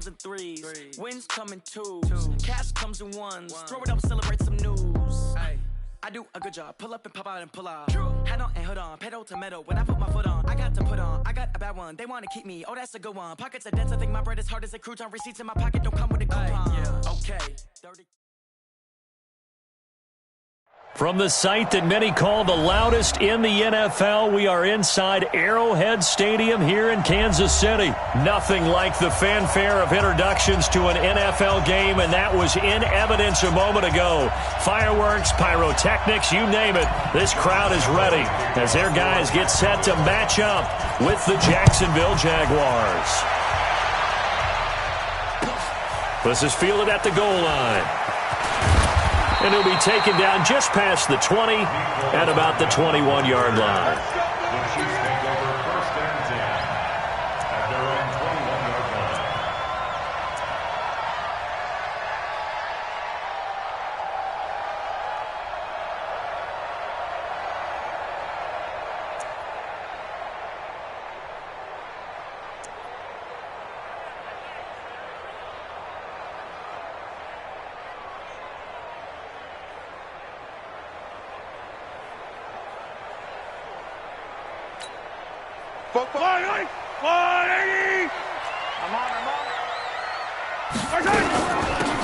comes in threes. Wins come in twos. Cash comes in ones. Throw it up, celebrate some news. I do a good job. Pull up and pop out and pull out. Head on and hood on. Pedal to metal. When I put my foot on, I got to put on. I got a bad one. They want to keep me. Oh, that's a good one. Pockets are dense. I think my bread is hard as a crouton. Receipts in my pocket don't come with a coupon. Okay. 30. From the site that many call the loudest in the NFL, we are inside Arrowhead Stadium here in Kansas City. Nothing like the fanfare of introductions to an NFL game, and that was in evidence a moment ago. Fireworks, pyrotechnics, you name it. This crowd is ready as their guys get set to match up with the Jacksonville Jaguars. This is fielded at the goal line. And he'll be taken down just past the 20 at about the 21-yard line.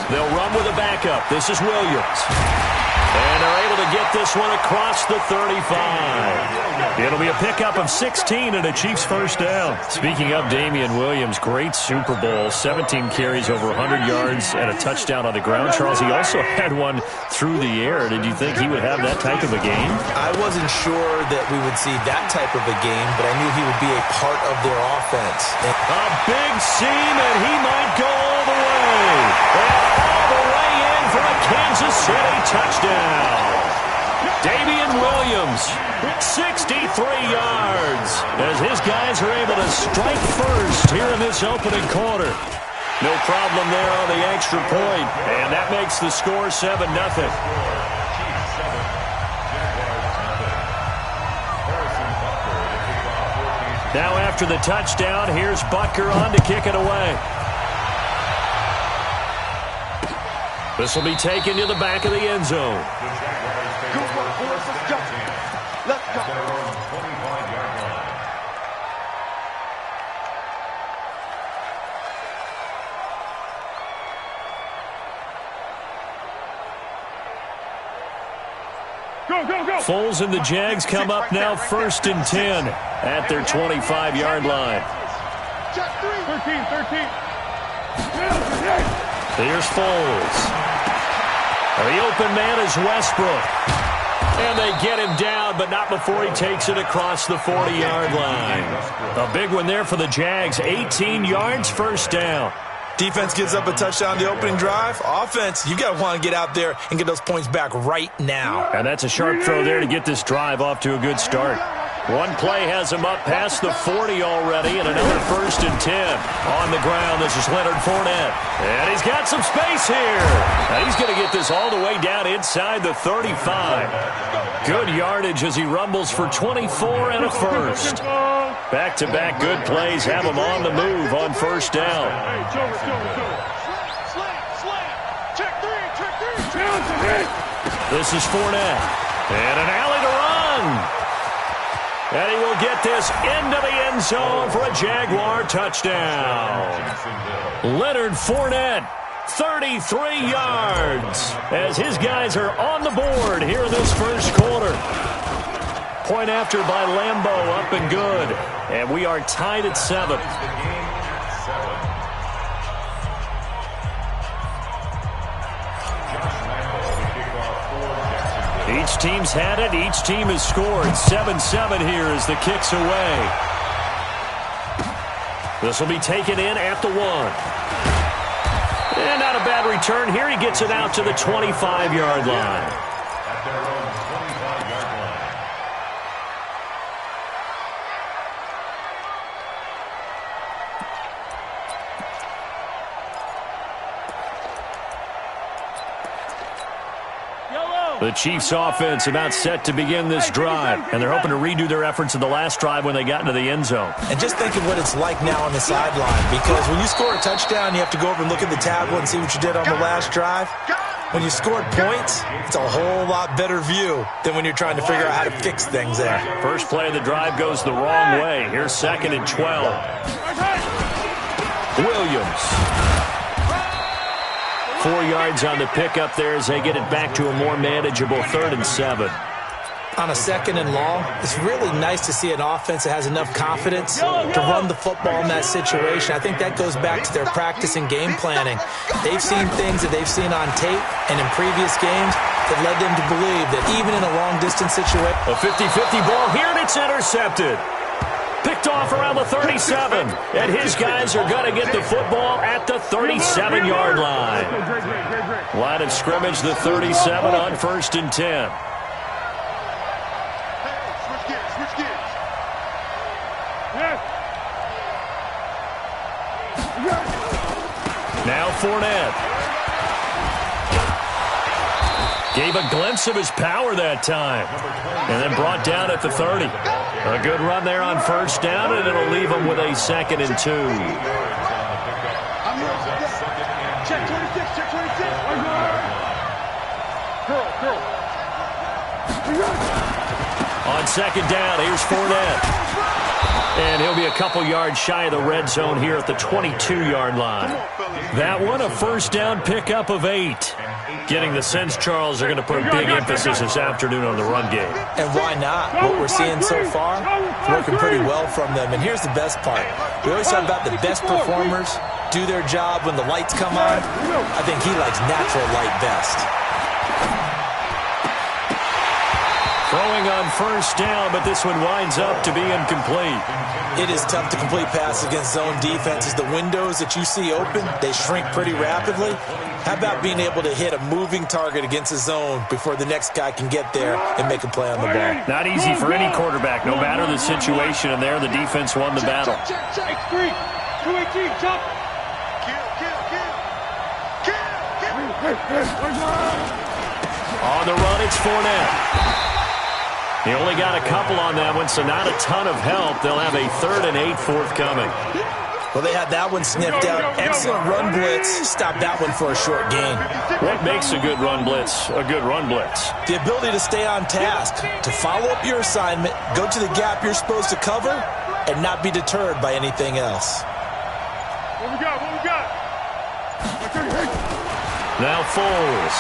They'll run with a backup. This is Williams. And they're able to get this one across the 35. It'll be a pickup of 16 and a Chiefs first down. Speaking of Damian Williams, great Super Bowl. 17 carries, over 100 yards, and a touchdown on the ground. Charles, he also had one through the air. Did you think he would have that type of a game? I wasn't sure that we would see that type of a game, but I knew he would be a part of their offense. A big seam, and he might go all the way. And all the way in for a Kansas City touchdown. Damian Williams, 63 yards, as his guys are able to strike first here in this opening quarter. No problem there on the extra point, and that makes the score 7-0. Now after the touchdown, here's Butker on to kick it away. This will be taken to the back of the end zone. Let's go. Foles and the Jags come up now 1st and 10 at their 25-yard line. 13. Here's Foles. The open man is Westbrook. And they get him down, but not before he takes it across the 40-yard line. A big one there for the Jags. 18 yards, first down. Defense gives up a touchdown the opening drive. Offense, you got to want to get out there and get those points back right now. And that's a sharp throw there to get this drive off to a good start. One play has him up past the 40 already, and another 1st and 10. On the ground, this is Leonard Fournette. And he's got some space here. And he's going to get this all the way down inside the 35. Good yardage as he rumbles for 24 and a first. Back-to-back good plays have him on the move on first down. This is Fournette. And an alley to run. And he will get this into the end zone for a Jaguar touchdown. Leonard Fournette, 33 yards, as his guys are on the board here in this first quarter. Point after by Lambeau, up and good. And we are tied at 7. Each team's had it. Each team has scored. 7-7 here as the kick's away. This will be taken in at the 1. And not a bad return here. He gets it out to the 25-yard line. The Chiefs offense about set to begin this drive, and they're hoping to redo their efforts in the last drive when they got into the end zone. And just think of what it's like now on the sideline, because when you score a touchdown, you have to go over and look at the tablet and see what you did on the last drive. When you scored points, it's a whole lot better view than when you're trying to figure out how to fix things there. First play of the drive goes the wrong way. Here's 2nd and 12. Williams. 4 yards on the pickup there as they get it back to a more manageable 3rd and 7. On a 2nd and long, it's really nice to see an offense that has enough confidence to run the football in that situation. I think that goes back to their practice and game planning. They've seen things that they've seen on tape and in previous games that led them to believe that even in a long-distance situation. A 50-50 ball here, and it's intercepted. Picked off around the 37, and his guys are going to get the football at the 37-yard line. Line of scrimmage, the 37 on 1st and 10. Now Fournette. Gave a glimpse of his power that time. And then brought down at the 30. A good run there on 1st down, and it'll leave him with a 2nd and 2. Check 26, check 26. On 2nd down, here's Fournette. And he'll be a couple yards shy of the red zone here at the 22-yard line. That one, a 1st down pickup of 8. Getting the sense, Charles, are going to put big emphasis this afternoon on the run game. And why not? What we're seeing so far, it's working pretty well from them. And here's the best part. We always talk about the best performers do their job when the lights come on. I think he likes natural light best. Throwing on 1st down, but this one winds up to be incomplete. It is tough to complete passes against zone defenses. The windows that you see open, they shrink pretty rapidly. How about being able to hit a moving target against a zone before the next guy can get there and make a play on the ball? Not easy for any quarterback, no matter the situation, and there the defense won the battle. Check 3, 218, jump. On the run, it's Fournette. He only got a couple on that one, so not a ton of help. They'll have a 3rd and 8 forthcoming. Well, they had that one sniffed out. Excellent run blitz. Stop that one for a short gain. What makes a good run blitz a good run blitz? The ability to stay on task, to follow up your assignment, go to the gap you're supposed to cover, and not be deterred by anything else. What we got? Now Foles.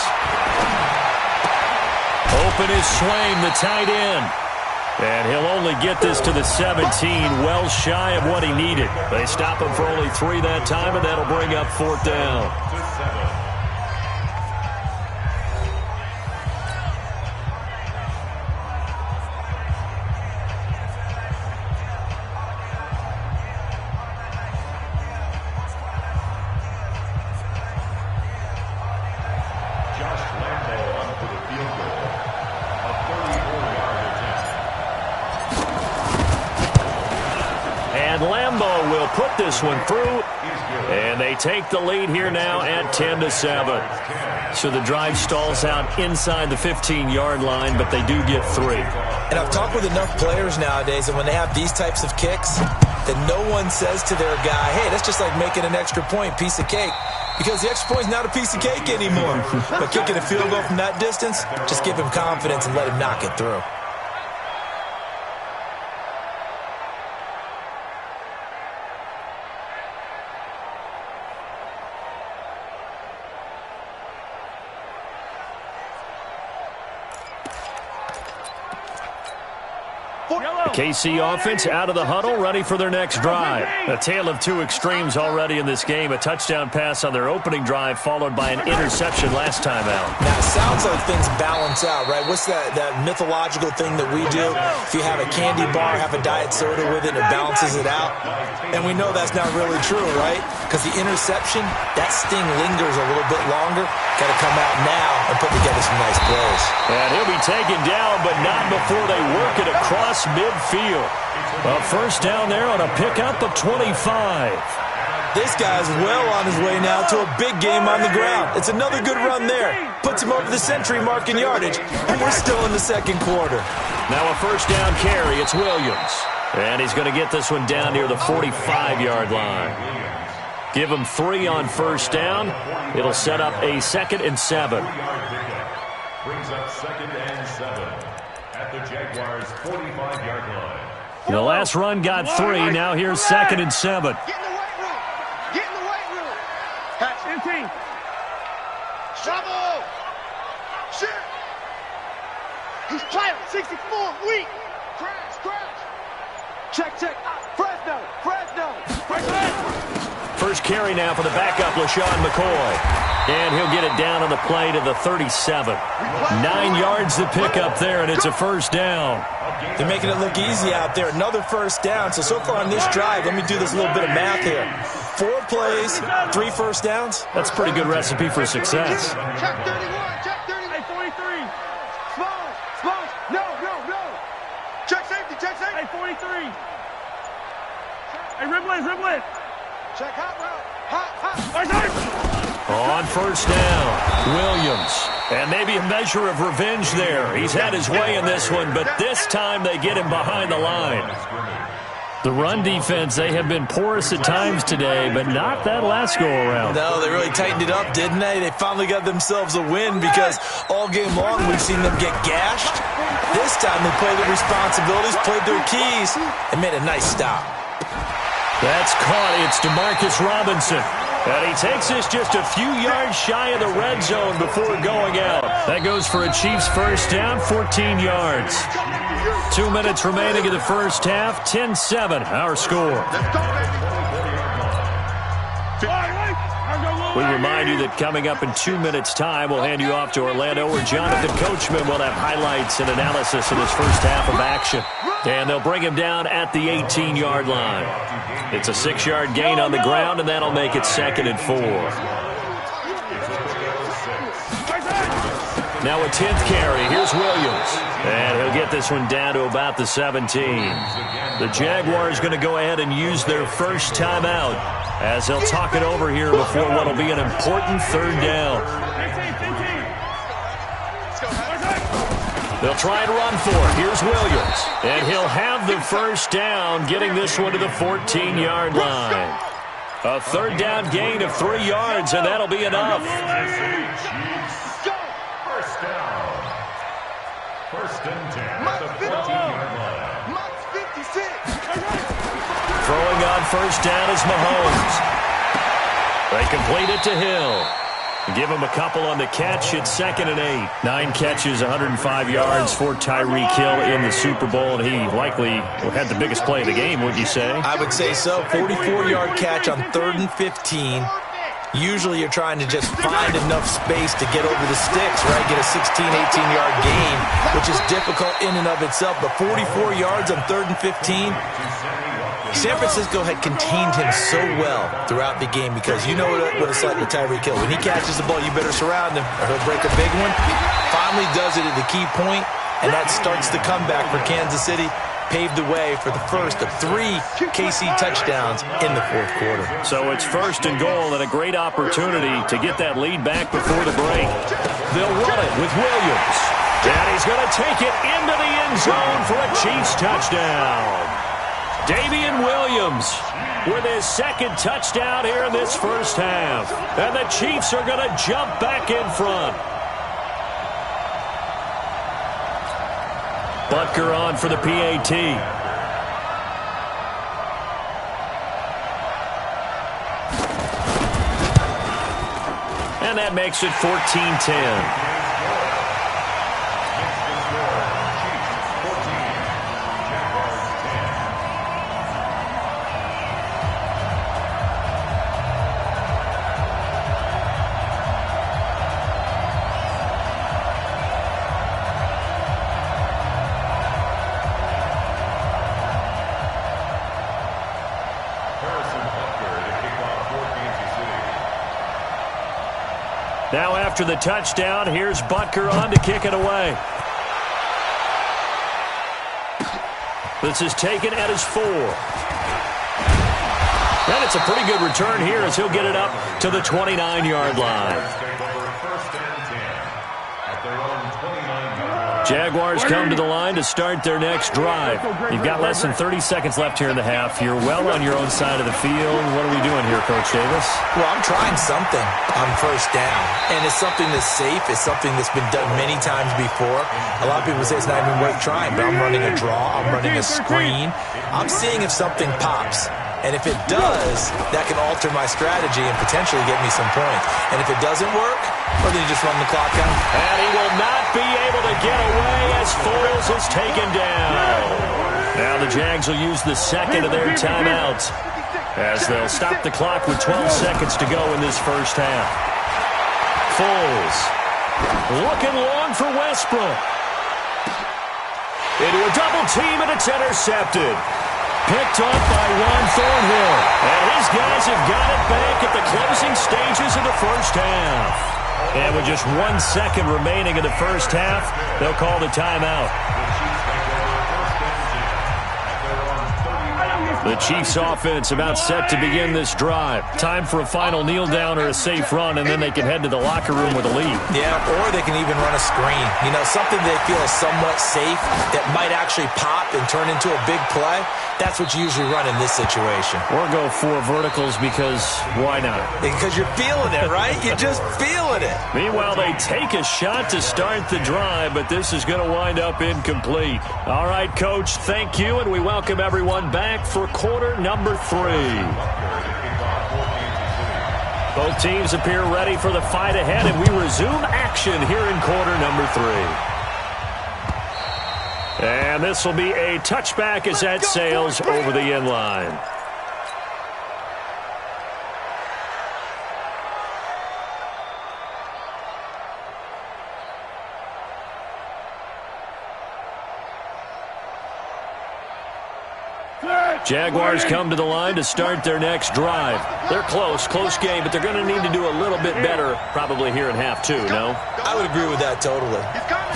Open is Swain, the tight end. And he'll only get this to the 17, well shy of what he needed. They stop him for only 3 that time, and that'll bring up 4th down. Lambeau will put this one through, and they take the lead here now at 10-7. So the drive stalls out inside the 15-yard line, but they do get 3. And I've talked with enough players nowadays, and when they have these types of kicks, that no one says to their guy, hey, that's just like making an extra point, piece of cake. Because the extra point is not a piece of cake anymore. But kicking a field goal from that distance, just give him confidence and let him knock it through. KC offense out of the huddle, ready for their next drive. A tale of 2 extremes already in this game. A touchdown pass on their opening drive, followed by an interception last time out. Now, it sounds like things balance out, right? What's that mythological thing that we do? If you have a candy bar, have a diet soda with it, it balances it out. And we know that's not really true, right? Because the interception, that sting lingers a little bit longer. Got to come out now and put together some nice plays. And he'll be taken down, but not before they work it across midfield. A 1st down there on a pickup of 25. This guy's well on his way now to a big game on the ground. It's another good run there. Puts him over the century mark in yardage, and we're still in the second quarter. Now a first down carry. It's Williams. And he's going to get this one down near the 45-yard line. Give him 3 on first down. It'll set up a 2nd and 7. Brings up 2nd and 7 at the Jaguars' 45-yard line. The last run got 3. Now here's 2nd and 7. Get in the weight room. Get in the weight room. Catch 15. Trouble. Shit. He's tight. 64. Weak. Crash. Check. Fresno. First carry now for the backup, LaShawn McCoy. And he'll get it down on the play to the 37. 9 yards to pick up there, and it's a first down. They're making it look easy out there. Another first down. So far on this drive, let me do this little bit of math here. 4 plays, 3 first downs. That's a pretty good recipe for success. Check 31. Check 30. Hey, 43. Small. No. Check safety. Hey, 43. Hey, Riblet. Check hot route. On first down, Williams. And maybe a measure of revenge there. He's had his way in this one, but this time they get him behind the line. The run defense, they have been porous at times today, but not that last go-around. No, they really tightened it up, didn't they? They finally got themselves a win because all game long we've seen them get gashed. This time they played their responsibilities, played their keys, and made a nice stop. That's caught. It's Demarcus Robinson. And he takes this just a few yards shy of the red zone before going out. That goes for a Chiefs first down, 14 yards. 2 minutes remaining in the first half, 10-7, our score. We remind you that coming up in 2 minutes' time, we'll hand you off to Orlando, where Jonathan Coachman will have highlights and analysis of this first half of action. And they'll bring him down at the 18-yard line. It's a 6-yard gain on the ground, and that'll make it 2nd and 4. Now a 10th carry. Here's Williams. And he'll get this one down to about the 17. The Jaguars going to go ahead and use their first timeout as they'll talk it over here before what will be an important 3rd down. They'll try and run for it. Here's Williams. And he'll have the first down, getting this one to the 14-yard line. A 3rd down gain of 3 yards, and that'll be enough. First down. 1st and 10 at the 14-yard line. Throwing on first down is Mahomes. They complete it to Hill. Give him a couple on the catch. It's 2nd and 8. 9 catches, 105 yards for Tyreek Hill in the Super Bowl, and he likely had the biggest play of the game, wouldn't you say? I would say so. 44-yard catch on 3rd and 15. Usually you're trying to just find enough space to get over the sticks, right? Get a 16, 18-yard gain, which is difficult in and of itself. But 44 yards on 3rd and 15. San Francisco had contained him so well throughout the game because you know what it's like with Tyreek Hill. When he catches the ball, you better surround him or he'll break a big one. Finally does it at the key point, and that starts the comeback for Kansas City. Paved the way for the first of 3 KC touchdowns in the 4th quarter. So it's 1st and goal and a great opportunity to get that lead back before the break. They'll run it with Williams. And he's going to take it into the end zone for a Chiefs touchdown. Damian Williams with his 2nd touchdown here in this first half. And the Chiefs are going to jump back in front. Butker on for the PAT. And that makes it 14-10. Now after the touchdown, here's Butker on to kick it away. This is taken at his 4. And it's a pretty good return here as he'll get it up to the 29-yard line. Jaguars come to the line to start their next drive. You've got less than 30 seconds left here in the half. You're well on your own side of the field. What are we doing here, Coach Davis? Well, I'm trying something on first down, and it's something that's safe. It's something that's been done many times before. A lot of people say it's not even worth trying, but I'm running a draw. I'm running a screen. I'm seeing if something pops. And if it does, that can alter my strategy and potentially get me some points. And if it doesn't work, well, then you just run the clock out. And he will not be able to get away as Foles is taken down. Now the Jags will use the second of their timeouts as they'll stop the clock with 12 seconds to go in this first half. Foles looking long for Westbrook. Into a double team, and it's intercepted. Picked up by Juan Thornhill. And his guys have got it back at the closing stages of the first half. And with just 1 second remaining in the first half, they'll call the timeout. The Chiefs offense about set to begin this drive. Time for a final kneel down or a safe run, and then they can head to the locker room with a lead. Yeah, or they can even run a screen. You know, something they feel is somewhat safe that might actually pop and turn into a big play. That's what you usually run in this situation. Or go 4 verticals because why not? Because you're feeling it, right? You're just feeling it. Meanwhile, they take a shot to start the drive, but this is going to wind up incomplete. All right, Coach, thank you, and we welcome everyone back for quarter number 3. Both teams appear ready for the fight ahead, and we resume action here in quarter number 3. And this will be a touchback as that sails over the end line. Jaguars come to the line to start their next drive. They're close game, but they're going to need to do a little bit better probably here in half 2, no? I would agree with that totally.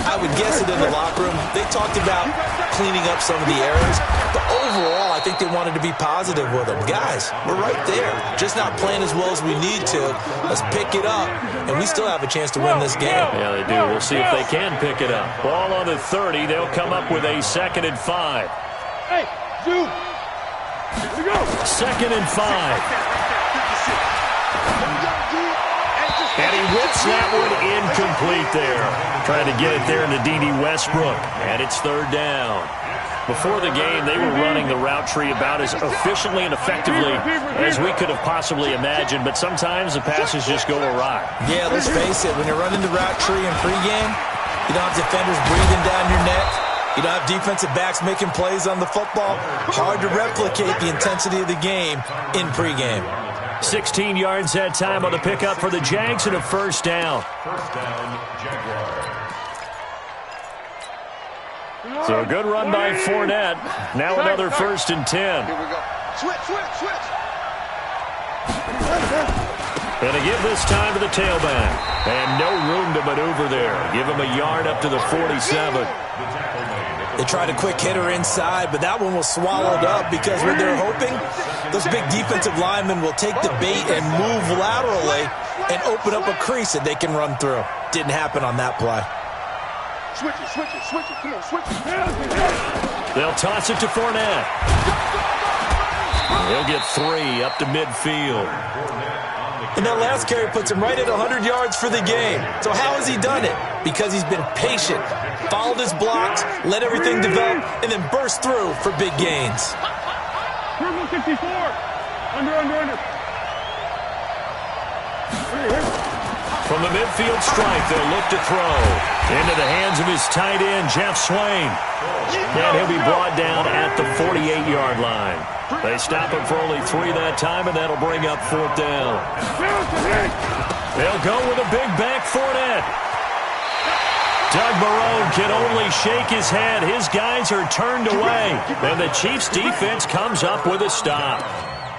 I would guess it in the locker room. They talked about cleaning up some of the errors, but overall, I think they wanted to be positive with them. Guys, we're right there. Just not playing as well as we need to. Let's pick it up, and we still have a chance to win this game. Yeah, they do. We'll see if they can pick it up. Ball on the 30. They'll come up with a 2nd and 5. Hey, Zoo. 2nd and 5. And he whips that one incomplete there. Trying to get it there into D.D. Westbrook. And it's 3rd down. Before the game, they were running the route tree about as efficiently and effectively as we could have possibly imagined. But sometimes the passes just go awry. Yeah, let's face it. When you're running the route tree in pregame, you don't have defenders breathing down your neck. You don't have defensive backs making plays on the football. Hard to replicate the intensity of the game in pregame. 16 yards that time on the pickup for the Jags and a 1st down. First down, Jaguars. So a good run by Fournette. Now another 1st and 10. Here we go. Switch. And to give this time to the tailback. And no room to maneuver there. Give him a yard up to the 47. They tried a quick hitter inside, but that one was swallowed up because what they're hoping, those big defensive linemen will take the bait and move laterally and open up a crease that they can run through. Didn't happen on that play. Switch it. Come on, switch it. They'll toss it to Fournette. He'll get 3 up to midfield. And that last carry puts him right at 100 yards for the game. So how has he done it? Because he's been patient, followed his blocks, let everything develop, and then burst through for big gains. Turbo 64. Under. From the midfield stripe, they'll look to throw. Into the hands of his tight end, Jeff Swain. And he'll be brought down at the 48-yard line. They stop him for only 3 that time, and that'll bring up 4th down. They'll go with a big back Fournette. Doug Marrone can only shake his head. His guys are turned away. And the Chiefs' defense comes up with a stop.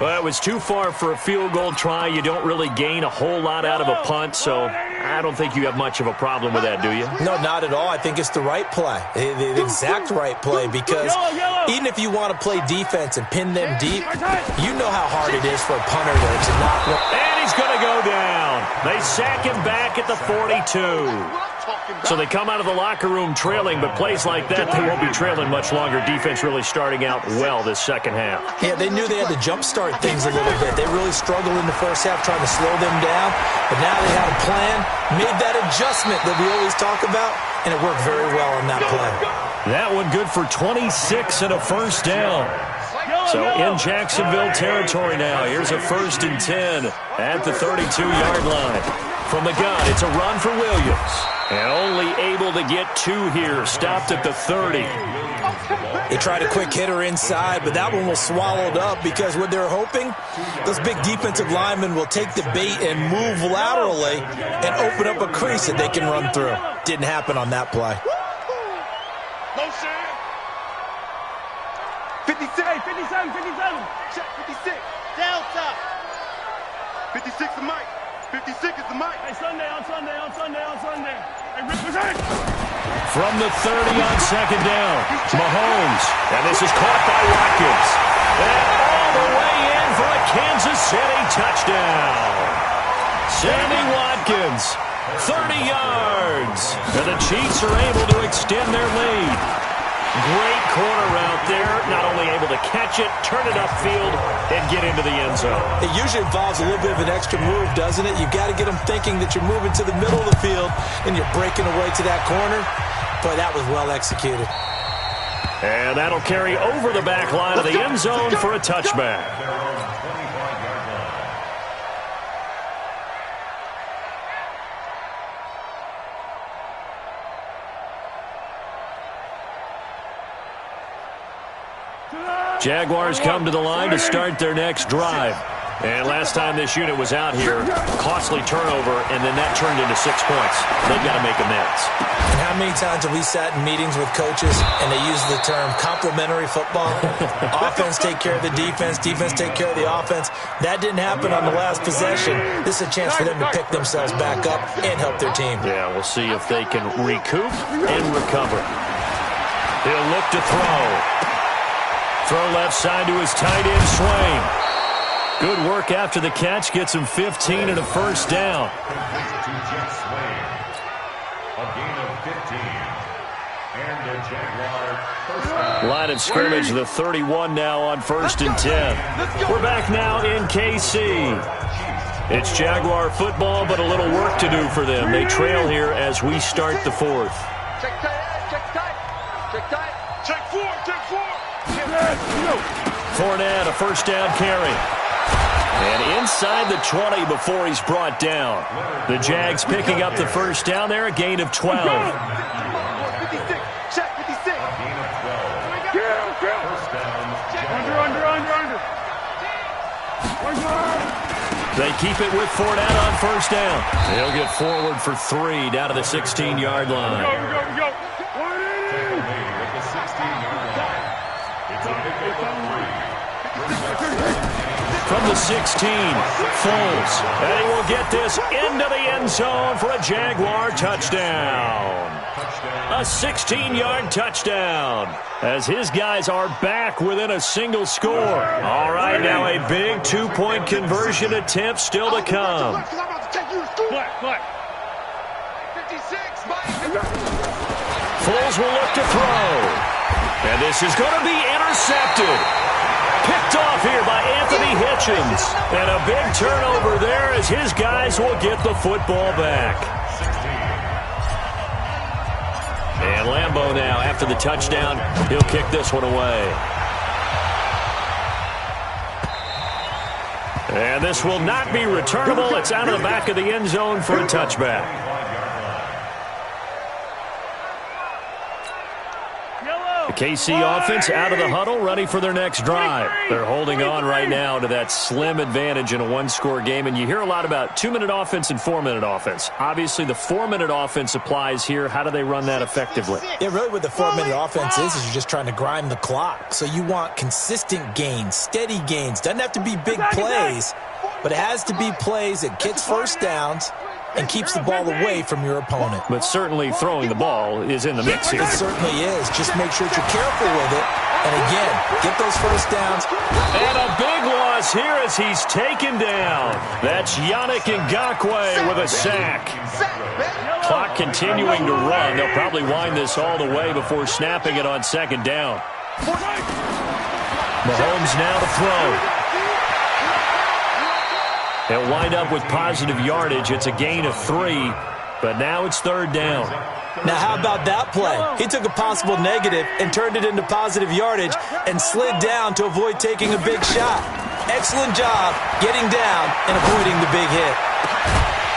Well, it was too far for a field goal try. You don't really gain a whole lot out of a punt, so I don't think you have much of a problem with that, do you? No, not at all. I think it's the right play, the exact right play, because even if you want to play defense and pin them deep, you know how hard it is for a punter to knock one. And he's going to go down. They sack him back at the 42. So they come out of the locker room trailing, but plays like that, they won't be trailing much longer. Defense really starting out well this second half. Yeah, they knew they had to jumpstart things a little bit. They really struggled in the first half trying to slow them down, but now they had a plan, made that adjustment that we always talk about, and it worked very well on that play. That one good for 26 and a first down. So in Jacksonville territory now. Here's a 1st and 10 at the 32-yard line. From the gun, it's a run for Williams. And only able to get 2 here. Stopped at the 30. They tried a quick hitter inside, but that one was swallowed up because what they're hoping, those big defensive linemen will take the bait and move laterally and open up a crease that they can run through. Didn't happen on that play. 57. Check 56. Delta. 56 is Mike. 56 is the mic. Hey, Sunday. Hey, represent. From the 30 on second down, Mahomes. And this is caught by Watkins. And all the way in for a Kansas City touchdown. Sammy Watkins, 30 yards. And the Chiefs are able to extend their lead. Great corner route there. Not only able to catch it, turn it upfield, and get into the end zone. It usually involves a little bit of an extra move, doesn't it? You've got to get them thinking that you're moving to the middle of the field and you're breaking away to that corner. But that was well executed. And that'll carry over the back line of the end zone for a touchback. Jaguars come to the line to start their next drive. And last time this unit was out here, costly turnover, and then that turned into 6 points. They've got to make amends. And how many times have we sat in meetings with coaches and they use the term complementary football? Offense take care of the defense, defense take care of the offense. That didn't happen on the last possession. This is a chance for them to pick themselves back up and help their team. Yeah, we'll see if they can recoup and recover. He'll look to throw. Throw left side to his tight end Swain. Good work after the catch. Gets him 15 and a first down. Line of scrimmage, the 31 now on 1st and 10. We're back now in KC. It's Jaguar football, but a little work to do for them. They trail here as we start the 4th. Check tight. Check tight. Check 4. Fournette, a first down carry. And inside the 20 before he's brought down. The Jags picking up the first down there, a gain of 12. 56. Check 56. They keep it with Fournette on first down. He'll get forward for 3 down to the 16-yard line. We go. From the 16, Foles. And he will get this into the end zone for a Jaguar touchdown. A 16-yard touchdown as his guys are back within a single score. All right, now a big 2-point conversion attempt still to come. Foles will look to throw. And this is going to be intercepted. Picked off here by Anthony Hitchens. And a big turnover there as his guys will get the football back. And Lambeau now, after the touchdown, he'll kick this one away. And this will not be returnable. It's out of the back of the end zone for a touchback. The KC offense out of the huddle, ready for their next drive. They're holding on right now to that slim advantage in a one-score game, and you hear a lot about 2-minute offense and 4-minute offense. Obviously, the 4-minute offense applies here. How do they run that effectively? Yeah, really what the 4-minute offense is you're just trying to grind the clock. So you want consistent gains, steady gains. Doesn't have to be big plays, but it has to be plays that gets first downs and keeps the ball away from your opponent. But certainly throwing the ball is in the mix here. It certainly is. Just make sure that you're careful with it. And again, get those first downs. And a big loss here as he's taken down. That's Yannick Ngakoue with a sack. Clock continuing to run. They'll probably wind this all the way before snapping it on second down. Mahomes now to throw. He'll wind up with positive yardage. It's a gain of 3, but now it's third down. Now, how about that play? He took a possible negative and turned it into positive yardage and slid down to avoid taking a big shot. Excellent job getting down and avoiding the big hit.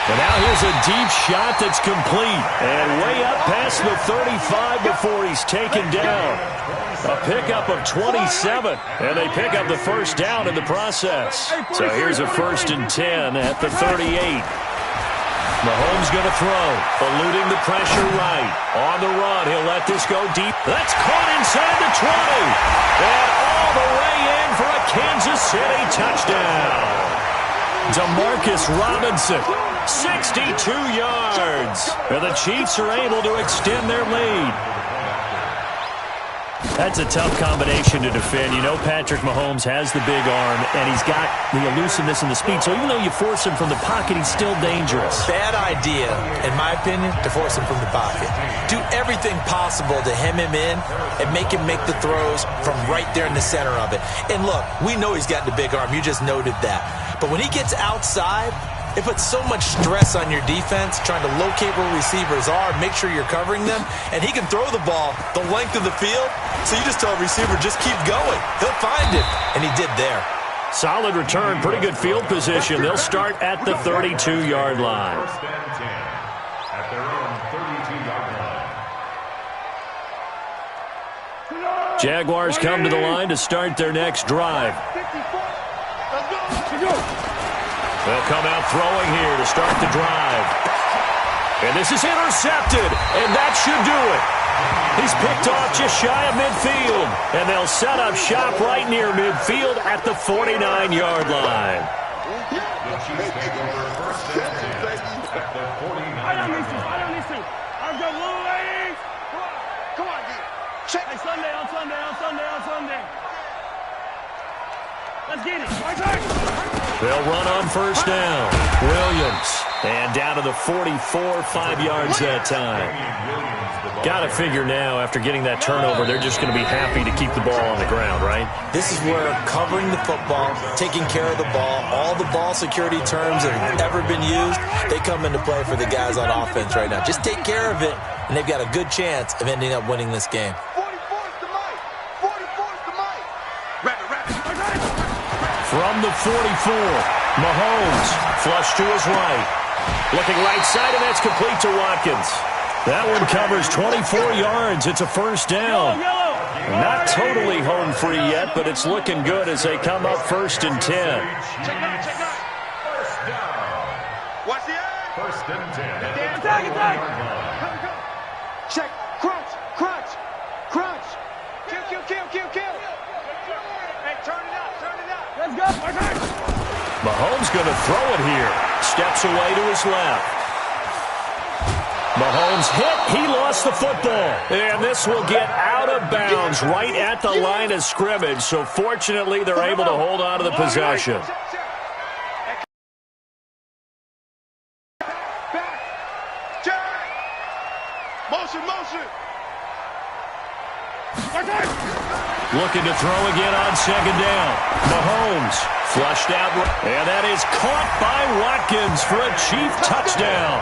And now here's a deep shot that's complete. And way up past the 35 before he's taken down. A pickup of 27, and they pick up the first down in the process. So here's a 1st and 10 at the 38. Mahomes going to throw, eluding the pressure right. On the run, he'll let this go deep. That's caught inside the 20. And all the way in for a Kansas City touchdown. Demarcus Robinson, 62 yards. And the Chiefs are able to extend their lead. That's a tough combination to defend. You know Patrick Mahomes has the big arm, and he's got the elusiveness and the speed. So even though you force him from the pocket, he's still dangerous. Bad idea, in my opinion, to force him from the pocket. Do everything possible to hem him in and make him make the throws from right there in the center of it. And look, we know he's got the big arm. You just noted that. But when he gets outside, it puts so much stress on your defense trying to locate where receivers are, make sure you're covering them, and he can throw the ball the length of the field, so you just tell a receiver, just keep going. He'll find it, and he did there. Solid return, pretty good field position. They'll start at the 32-yard line. First and 10 at their own 32-yard line. Jaguars come to the line to start their next drive. They'll come out throwing here to start the drive. And this is intercepted, and that should do it. He's picked off just shy of midfield, and they'll set up shop right near midfield at the 49-yard line. The Chiefs take over first and 10 at the 49-yard line. I've got little legs. Come on, D. Check. Hey, Sunday. Let's get it. They'll run on first down. Williams. And down to the 44, 5 yards that time. Got to figure now, after getting that turnover, they're just going to be happy to keep the ball on the ground, right? This is where covering the football, taking care of the ball, all the ball security terms that have ever been used, they come into play for the guys on offense right now. Just take care of it, and they've got a good chance of ending up winning this game. 44's the mic. 44's the mic. Rapid. From the 44, Mahomes, flush to his right. Looking right side, and that's complete to Watkins. That one covers 24 yards. It's a first down. Not totally home free yet, but it's looking good as they come up 1st and 10. Check out. First down. Watch the eye. First and 10 at the Attack. 20-yard line. Check. Crunch. Kill. Hey, turn it out. Let's go. Mahomes going to throw it here. Steps away to his left. Mahomes hit. He lost the football. And this will get out of bounds right at the line of scrimmage. So fortunately, they're able to hold on to the possession. Back. Check. Motion. Looking to throw again on second down. Mahomes flushed out. And that is caught by Watkins for a Chief touchdown.